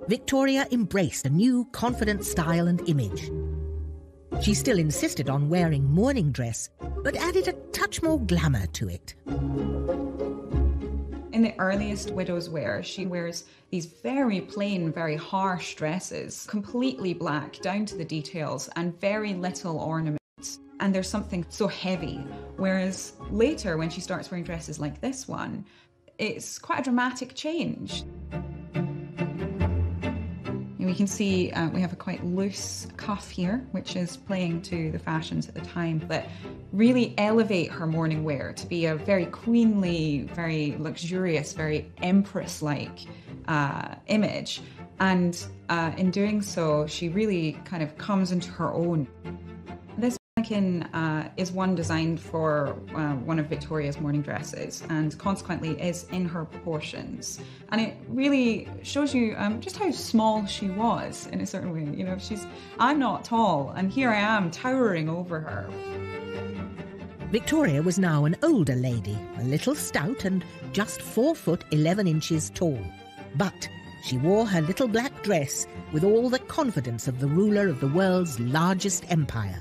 S1: Victoria embraced a new confident style and image. She still insisted on wearing mourning dress, but added a touch more glamour to it.
S11: In the earliest widow's wear, she wears these very plain, very harsh dresses, completely black, down to the details, and very little ornament. And there's something so heavy. Whereas later, when she starts wearing dresses like this one, it's quite a dramatic change. We can see we have a quite loose cuff here, which is playing to the fashions at the time, but really elevate her mourning wear to be a very queenly, very luxurious, very empress-like image. And in doing so, she really kind of comes into her own. This mannequin is one designed for one of Victoria's mourning dresses, and consequently is in her proportions. And it really shows you just how small she was in a certain way. You know, I'm not tall, and here I am towering over her.
S1: Victoria was now an older lady, a little stout and just 4 foot 11 inches tall. But she wore her little black dress with all the confidence of the ruler of the world's largest empire.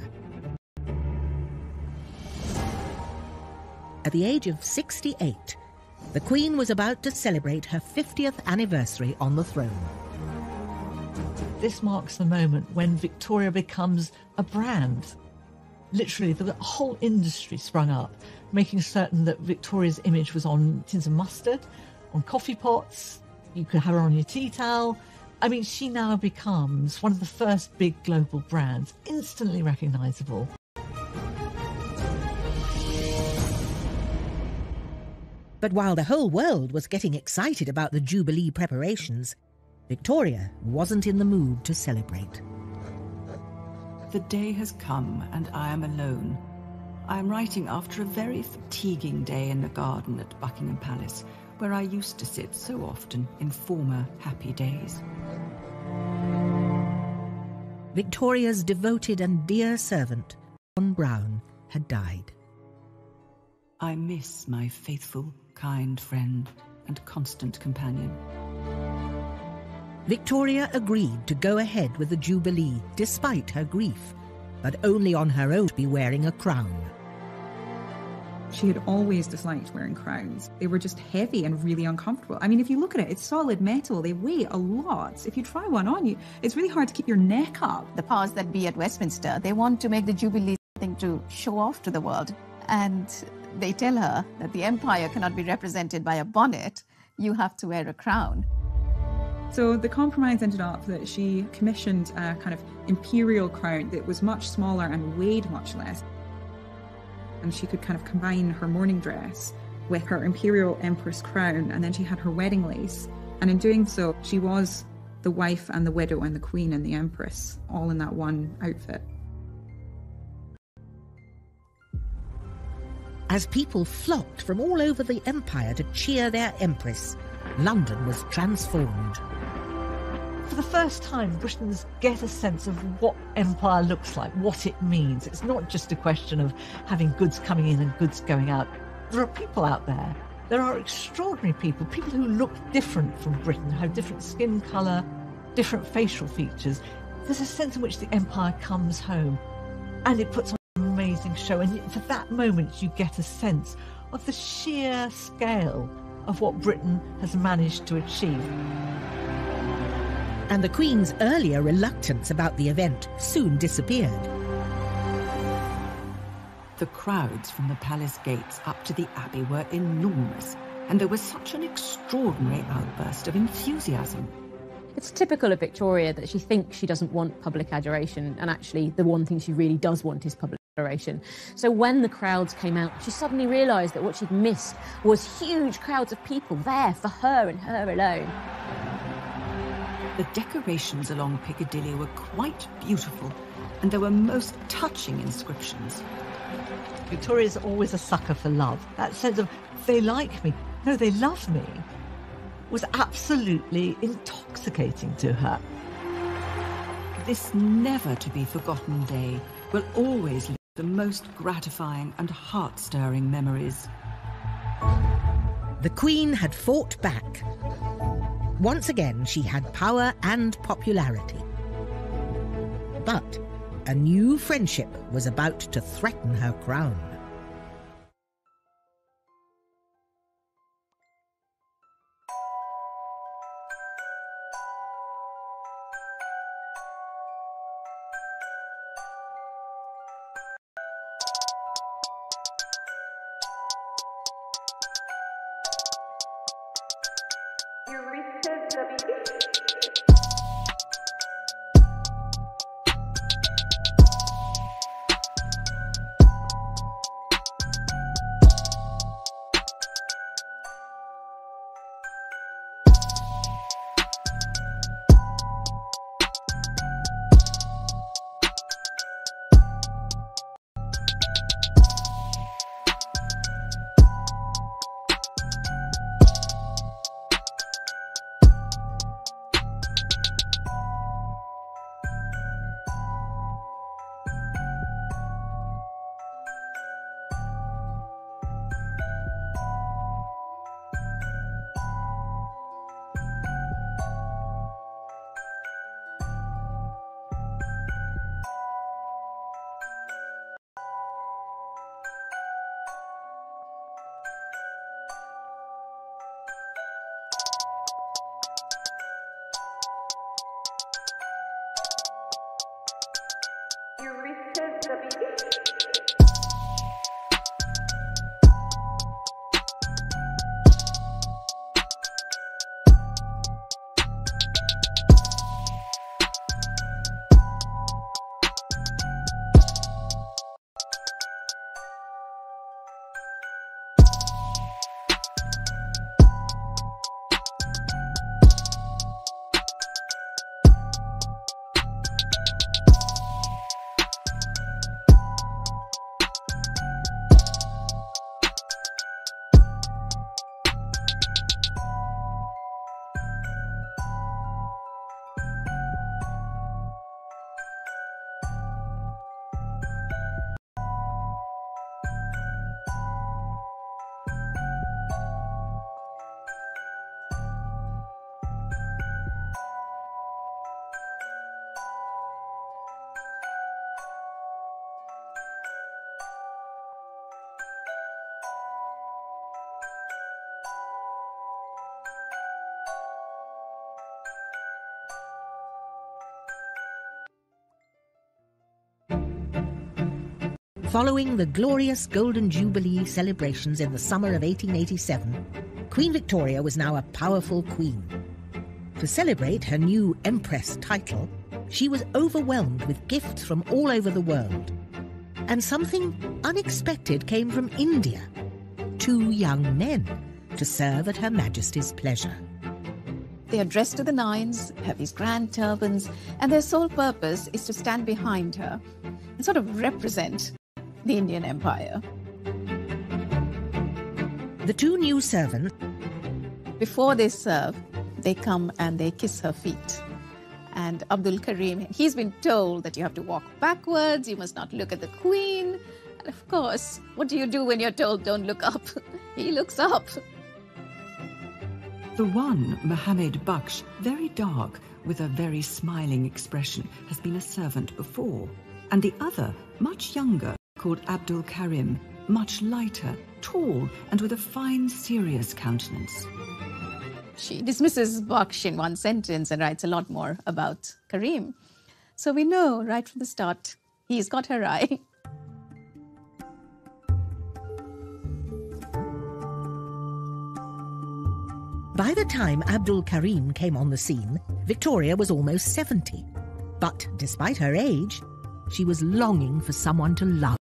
S1: At the age of 68, the Queen was about to celebrate her 50th anniversary on the throne.
S2: This marks the moment when Victoria becomes a brand. Literally, the whole industry sprung up, making certain that Victoria's image was on tins of mustard, on coffee pots. You could have her on your tea towel. I mean, she now becomes one of the first big global brands, instantly recognisable.
S1: But while the whole world was getting excited about the Jubilee preparations, Victoria wasn't in the mood to celebrate.
S10: The day has come and I am alone. I am writing after a very fatiguing day in the garden at Buckingham Palace, where I used to sit so often in former happy days.
S1: Victoria's devoted and dear servant, John Brown, had died.
S10: I miss my faithful, kind friend and constant companion.
S1: Victoria agreed to go ahead with the Jubilee despite her grief, but only on her own to be wearing a crown.
S11: She had always disliked wearing crowns. They were just heavy and really uncomfortable. I mean, if you look at it, it's solid metal. They weigh a lot. If you try one on you, it's really hard to keep your neck up.
S15: The powers that be at Westminster, they want to make the Jubilee something to show off to the world. And they tell her that the empire cannot be represented by a bonnet. You have to wear a crown.
S11: So the compromise ended up that she commissioned a kind of imperial crown that was much smaller and weighed much less. And she could kind of combine her mourning dress with her imperial empress crown, and then she had her wedding lace. And in doing so, she was the wife and the widow and the queen and the empress, all in that one outfit.
S1: As people flocked from all over the empire to cheer their empress, London was transformed.
S2: For the first time, Britons get a sense of what empire looks like, what it means. It's not just a question of having goods coming in and goods going out. There are people out there. There are extraordinary people who look different from Britain, have different skin colour, different facial features. There's a sense in which the empire comes home, and it puts on an amazing show. And for that moment, you get a sense of the sheer scale of what Britain has managed to achieve.
S1: And the Queen's earlier reluctance about the event soon disappeared.
S10: The crowds from the palace gates up to the Abbey were enormous, and there was such an extraordinary outburst of enthusiasm.
S5: It's typical of Victoria that she thinks she doesn't want public adoration, and actually the one thing she really does want is public adoration. So when the crowds came out, she suddenly realised that what she'd missed was huge crowds of people there for her and her alone.
S10: The decorations along Piccadilly were quite beautiful, and there were most touching inscriptions.
S2: Victoria's always a sucker for love. That sense of, they like me, no, they love me, was absolutely intoxicating to her.
S10: This never-to-be-forgotten day will always leave the most gratifying and heart-stirring memories.
S1: The Queen had fought back. Once again, she had power and popularity. But a new friendship was about to threaten her crown. Following the glorious Golden Jubilee celebrations in the summer of 1887, Queen Victoria was now a powerful queen. To celebrate her new Empress title, she was overwhelmed with gifts from all over the world. And something unexpected came from India. 2 young men to serve at Her Majesty's pleasure.
S15: They are dressed to the nines, have these grand turbans, and their sole purpose is to stand behind her and sort of represent the Indian Empire.
S1: The 2 new servants,
S15: before they serve, they come and they kiss her feet. And Abdul Karim, he's been told that you have to walk backwards, you must not look at the Queen. And of course, what do you do when you're told don't look up? He looks up.
S10: The one, Mohammed Baksh, very dark, with a very smiling expression, has been a servant before. And the other, much younger, called Abdul Karim, much lighter, tall, and with a fine, serious countenance.
S15: She dismisses Baksh in one sentence and writes a lot more about Karim. So we know right from the start, he's got her eye.
S1: By the time Abdul Karim came on the scene, Victoria was almost 70. But despite her age, she was longing for someone to love.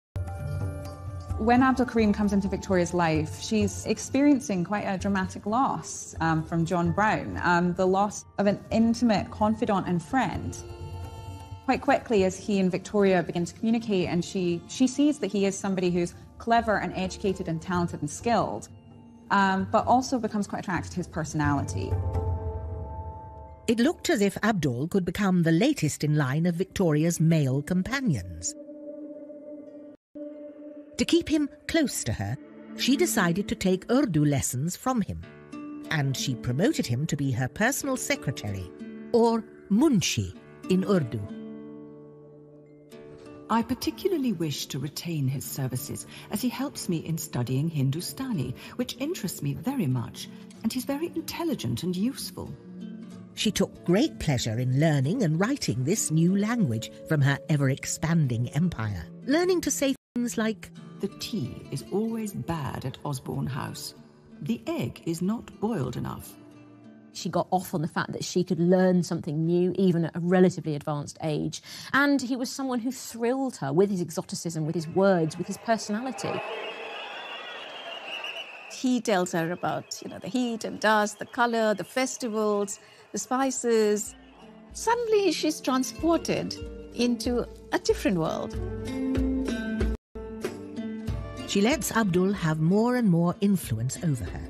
S11: When Abdul Karim comes into Victoria's life, she's experiencing quite a dramatic loss from John Brown, the loss of an intimate confidant and friend. Quite quickly, as he and Victoria begin to communicate, and she sees that he is somebody who's clever and educated and talented and skilled, but also becomes quite attracted to his personality.
S1: It looked as if Abdul could become the latest in line of Victoria's male companions. To keep him close to her, she decided to take Urdu lessons from him, and she promoted him to be her personal secretary, or munshi in Urdu.
S10: I particularly wish to retain his services, as he helps me in studying Hindustani, which interests me very much, and he's very intelligent and useful.
S1: She took great pleasure in learning and writing this new language from her ever-expanding empire, learning to say things like,
S10: "The tea is always bad at Osborne House. The egg is not boiled enough."
S5: She got off on the fact that she could learn something new, even at a relatively advanced age. And he was someone who thrilled her with his exoticism, with his words, with his personality.
S15: He tells her about, the heat and dust, the colour, the festivals, the spices. Suddenly she's transported into a different world.
S1: She lets Abdul have more and more influence over her.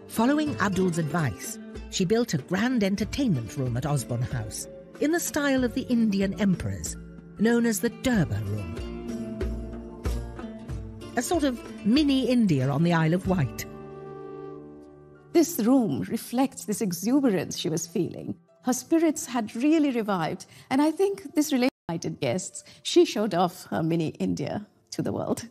S1: Following Abdul's advice, she built a grand entertainment room at Osborne House in the style of the Indian emperors, known as the Durbar Room. A sort of mini India on the Isle of Wight.
S15: This room reflects this exuberance she was feeling. Her spirits had really revived, and I think this invited guests, she showed off her mini India to the world.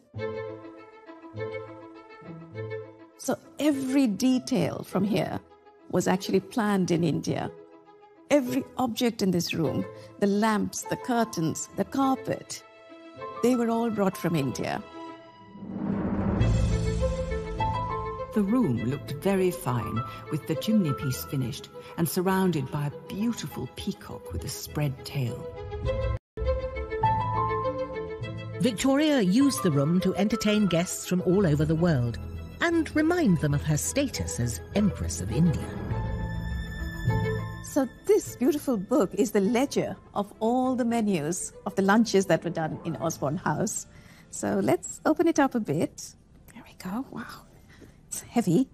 S15: So every detail from here was actually planned in India. Every object in this room, the lamps, the curtains, the carpet, they were all brought from India.
S10: The room looked very fine, with the chimney piece finished and surrounded by a beautiful peacock with a spread tail.
S1: Victoria used the room to entertain guests from all over the world and remind them of her status as Empress of India.
S15: So this beautiful book is the ledger of all the menus of the lunches that were done in Osborne House. So let's open it up a bit. There we go. Wow, it's heavy.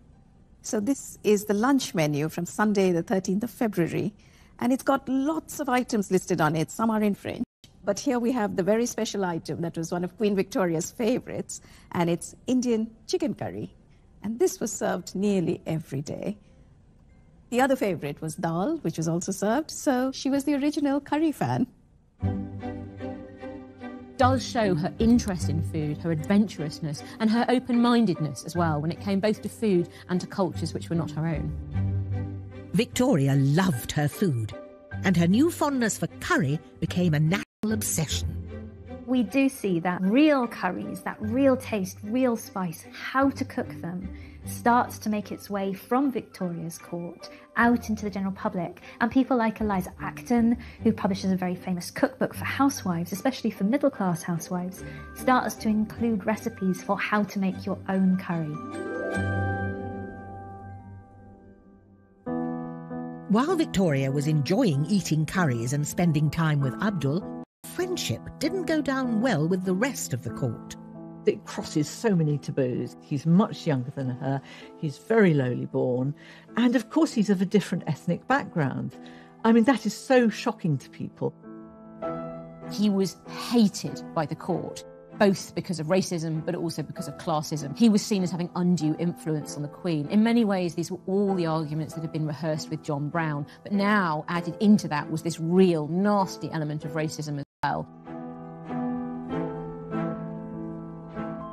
S15: So this is the lunch menu from Sunday, the 13th of February. And it's got lots of items listed on it. Some are in French. But here we have the very special item that was one of Queen Victoria's favorites, and it's Indian chicken curry. And this was served nearly every day. The other favorite was dal, which was also served, so she was the original curry fan.
S5: Does show her interest in food, her adventurousness, and her open-mindedness as well when it came both to food and to cultures which were not her own.
S1: Victoria loved her food, and her new fondness for curry became a natural obsession.
S6: We do see that real curries, that real taste, real spice, how to cook them, starts to make its way from Victoria's court out into the general public. And people like Eliza Acton, who publishes a very famous cookbook for housewives, especially for middle-class housewives, starts to include recipes for how to make your own curry.
S1: While Victoria was enjoying eating curries and spending time with Abdul, friendship didn't go down well with the rest of the court.
S2: It crosses so many taboos. He's much younger than her, he's very lowly born, and of course he's of a different ethnic background. I mean, that is so shocking to people.
S5: He was hated by the court, both because of racism, but also because of classism. He was seen as having undue influence on the Queen. In many ways, these were all the arguments that had been rehearsed with John Brown, but now added into that was this real nasty element of racism as well.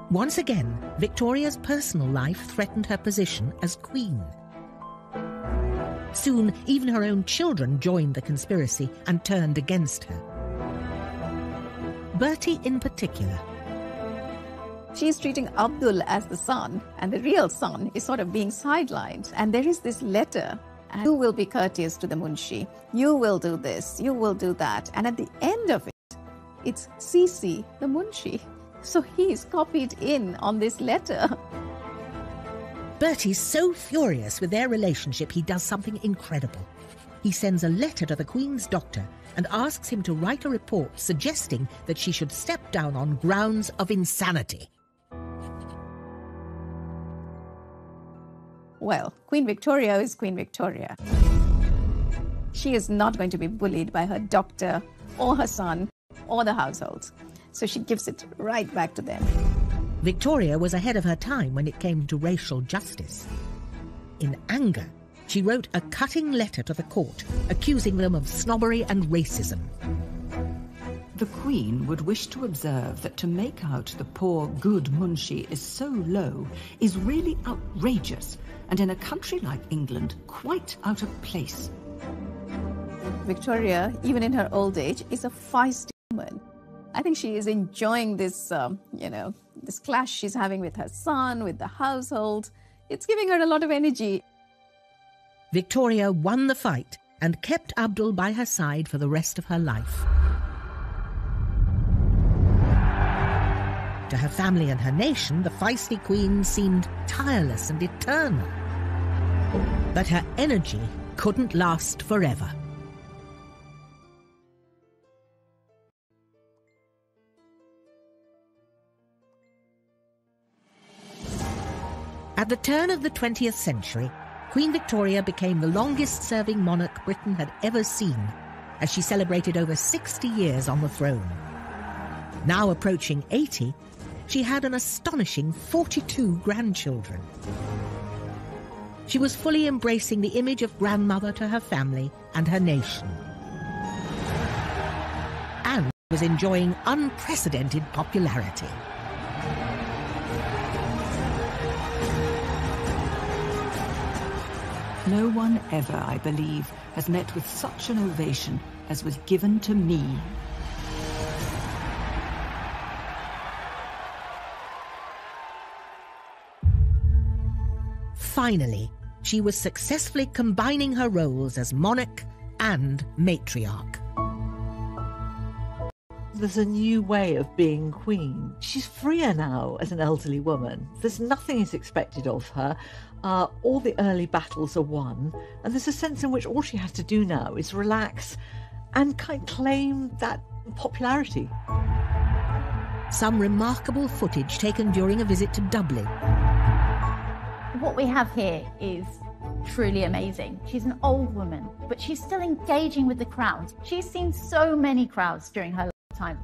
S1: Once again, Victoria's personal life threatened her position as Queen. Soon, even her own children joined the conspiracy and turned against her. Bertie in particular.
S15: She's treating Abdul as the son, and the real son is sort of being sidelined. And there is this letter, and you will be courteous to the Munshi, you will do this, you will do that. And at the end of it, it's Sisi, the Munshi. So he's copied in on this letter.
S1: Bertie's so furious with their relationship, he does something incredible. He sends a letter to the Queen's doctor and asks him to write a report suggesting that she should step down on grounds of insanity.
S15: Well, Queen Victoria is Queen Victoria. She is not going to be bullied by her doctor or her son or the household. So she gives it right back to them.
S1: Victoria was ahead of her time when it came to racial justice. In anger, she wrote a cutting letter to the court, accusing them of snobbery and racism.
S10: The Queen would wish to observe that to make out the poor, good Munshi is so low is really outrageous, and in a country like England, quite out of place.
S15: Victoria, even in her old age, is a feisty woman. I think she is enjoying this, this clash she's having with her son, with the household. It's giving her a lot of energy.
S1: Victoria won the fight and kept Abdul by her side for the rest of her life. To her family and her nation, the feisty Queen seemed tireless and eternal. But her energy couldn't last forever. At the turn of the 20th century, Queen Victoria became the longest-serving monarch Britain had ever seen, as she celebrated over 60 years on the throne. Now approaching 80, she had an astonishing 42 grandchildren. She was fully embracing the image of grandmother to her family and her nation, and was enjoying unprecedented popularity.
S10: No one ever, I believe, has met with such an ovation as was given to me.
S1: Finally, she was successfully combining her roles as monarch and matriarch.
S2: There's a new way of being queen. She's freer now as an elderly woman. There's nothing is expected of her. All the early battles are won. And there's a sense in which all she has to do now is relax and claim that popularity.
S1: Some remarkable footage taken during a visit to Dublin.
S8: What we have here is truly amazing. She's an old woman, but she's still engaging with the crowd. She's seen so many crowds during her lifetime,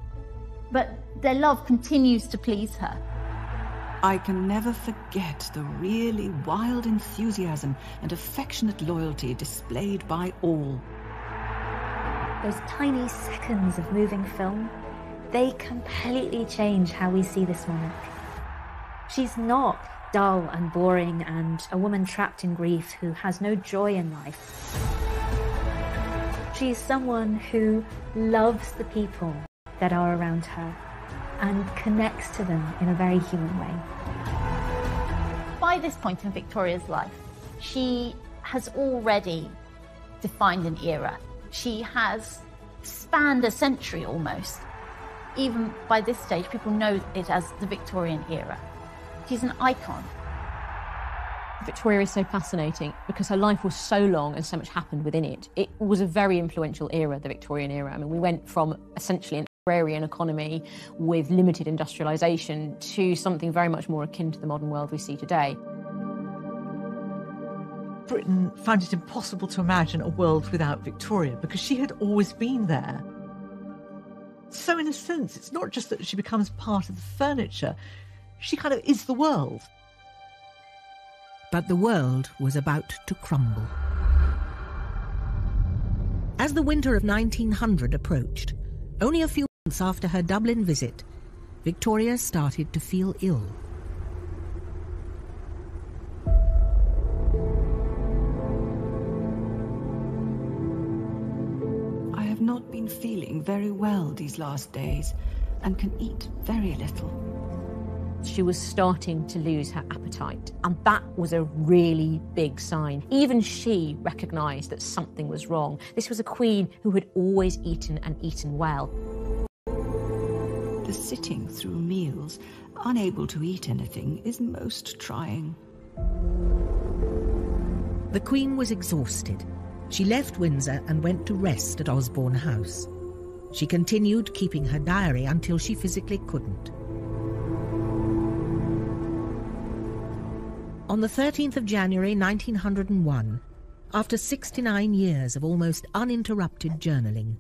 S8: but their love continues to please her.
S10: I can never forget the really wild enthusiasm and affectionate loyalty displayed by all.
S6: Those tiny seconds of moving film, they completely change how we see this monarch. She's not dull and boring and a woman trapped in grief who has no joy in life. She's someone who loves the people that are around her and connects to them in a very human way.
S8: By this point in Victoria's life, she has already defined an era. She has spanned a century almost. Even by this stage, people know it as the Victorian era. She's an icon.
S5: Victoria is so fascinating because her life was so long and so much happened within it. It was a very influential era, the Victorian era. I mean, we went from essentially an agrarian economy with limited industrialisation to something very much more akin to the modern world we see today.
S2: Britain found it impossible to imagine a world without Victoria because she had always been there. So in a sense, it's not just that she becomes part of the furniture, she kind of is the world.
S1: But the world was about to crumble. As the winter of 1900 approached, only a few months after her Dublin visit, Victoria started to feel ill.
S10: I have not been feeling very well these last days and can eat very little.
S5: She was starting to lose her appetite, and that was a really big sign. Even she recognised that something was wrong. This was a queen who had always eaten and eaten well.
S10: The sitting through meals, unable to eat anything, is most trying.
S1: The Queen was exhausted. She left Windsor and went to rest at Osborne House. She continued keeping her diary until she physically couldn't. On the 13th of January 1901, after 69 years of almost uninterrupted journaling,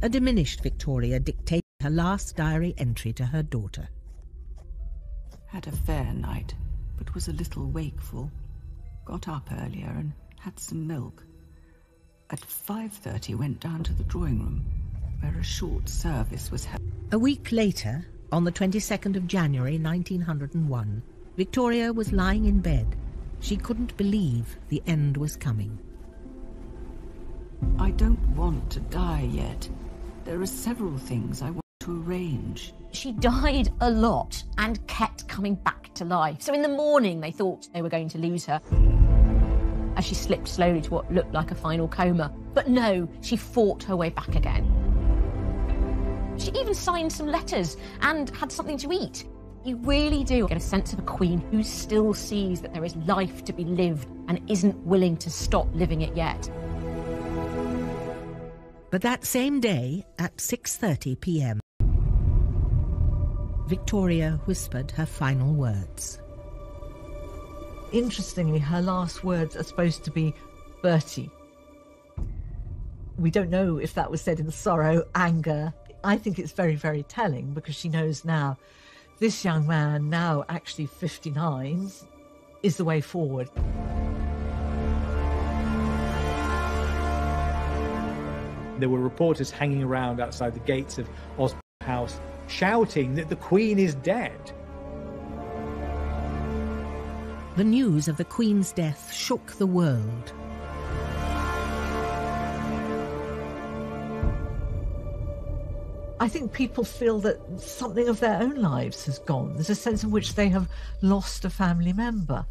S1: a diminished Victoria dictated her last diary entry to her daughter.
S10: Had a fair night, but was a little wakeful. Got up earlier and had some milk. At 5:30 went down to the drawing room, where a short service was held.
S1: A week later, on the 22nd of January 1901, Victoria was lying in bed. She couldn't believe the end was coming.
S10: I don't want to die yet. There are several things I want to arrange.
S5: She died a lot and kept coming back to life. So in the morning they thought they were going to lose her as she slipped slowly to what looked like a final coma. But no, she fought her way back again. She even signed some letters and had something to eat. You really do get a sense of a queen who still sees that there is life to be lived and isn't willing to stop living it yet.
S1: But that same day, at 6:30 p.m, Victoria whispered her final words.
S2: Interestingly, her last words are supposed to be Bertie. We don't know if that was said in sorrow, anger. I think it's very, very telling because she knows now this young man, now actually 59, is the way forward.
S12: There were reporters hanging around outside the gates of Osborne House shouting that the Queen is dead.
S1: The news of the Queen's death shook the world.
S2: I think people feel that something of their own lives has gone. There's a sense in which they have lost a family member.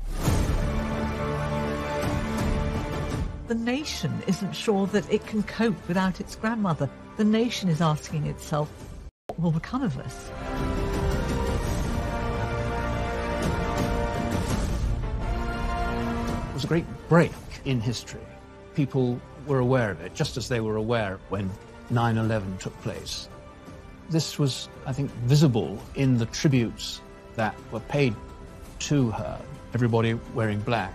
S2: The nation isn't sure that it can cope without its grandmother. The nation is asking itself, what will become of us?
S9: It was a great break in history. People were aware of it, just as they were aware when 9/11 took place. This was, I think, visible in the tributes that were paid to her. Everybody wearing black.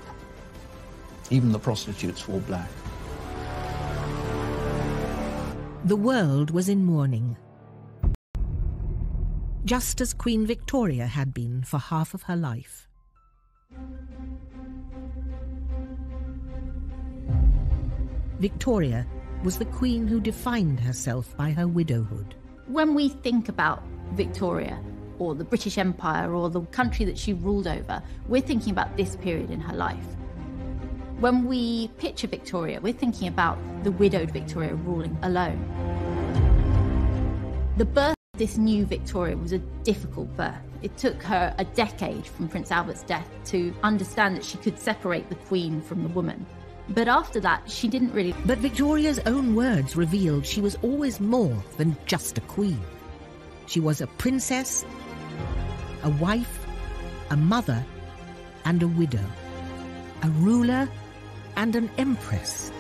S9: Even the prostitutes wore black.
S1: The world was in mourning, just as Queen Victoria had been for half of her life. Victoria was the queen who defined herself by her widowhood.
S8: When we think about Victoria, or the British Empire, or the country that she ruled over, we're thinking about this period in her life. When we picture Victoria, we're thinking about the widowed Victoria ruling alone. The birth This new Victoria was a difficult birth. It took her a decade from Prince Albert's death to understand that she could separate the Queen from the woman. But after that, she didn't really...
S1: But Victoria's own words revealed she was always more than just a queen. She was a princess, a wife, a mother, and a widow. A ruler and an empress.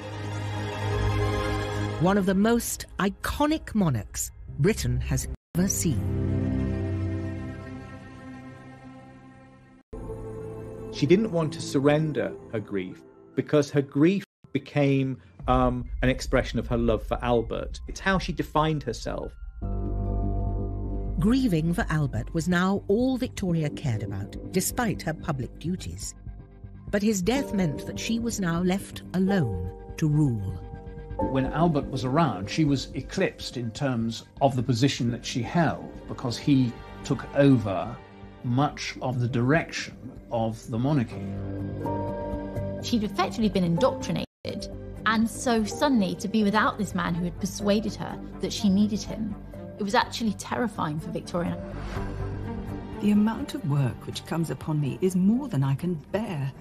S1: One of the most iconic monarchs Britain has ever seen.
S12: She didn't want to surrender her grief because her grief became an expression of her love for Albert. It's how she defined herself.
S1: Grieving for Albert was now all Victoria cared about, despite her public duties. But his death meant that she was now left alone to rule.
S9: When Albert was around, she was eclipsed in terms of the position that she held, because he took over much of the direction of the monarchy.
S8: She'd effectively been indoctrinated, and so suddenly to be without this man who had persuaded her that she needed him, it was actually terrifying for Victoria.
S10: The amount of work which comes upon me is more than I can bear.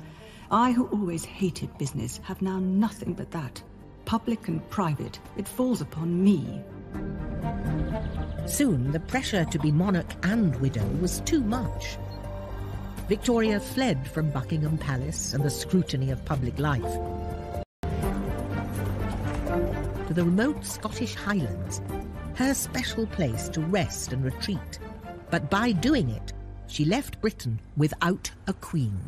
S10: I, who always hated business, have now nothing but that. Public and private, it falls upon me.
S1: Soon the pressure to be monarch and widow was too much. Victoria fled from Buckingham Palace and the scrutiny of public life to the remote Scottish Highlands, her special place to rest and retreat. But by doing it, she left Britain without a queen.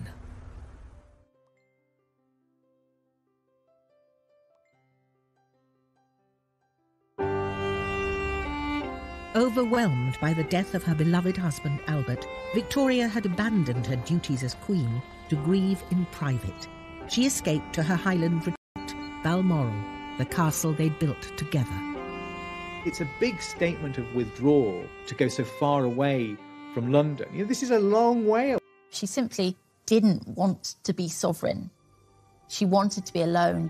S1: Overwhelmed by the death of her beloved husband Albert, Victoria had abandoned her duties as queen to grieve in private. She escaped to her Highland retreat, Balmoral, the castle they'd built together.
S12: It's a big statement of withdrawal to go so far away from London. You know, this is a long way.
S8: She simply didn't want to be sovereign. She wanted to be alone.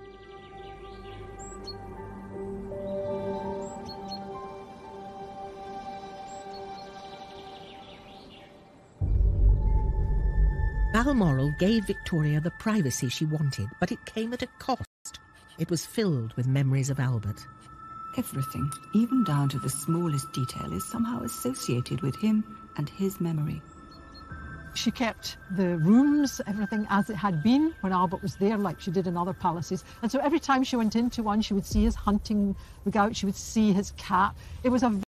S1: Balmoral gave Victoria the privacy she wanted, but it came at a cost. It was filled with memories of Albert.
S10: Everything, even down to the smallest detail, is somehow associated with him and his memory.
S13: She kept the rooms, everything as it had been when Albert was there, like she did in other palaces. And so every time she went into one, she would see his hunting rig out, she would see his cat. It was a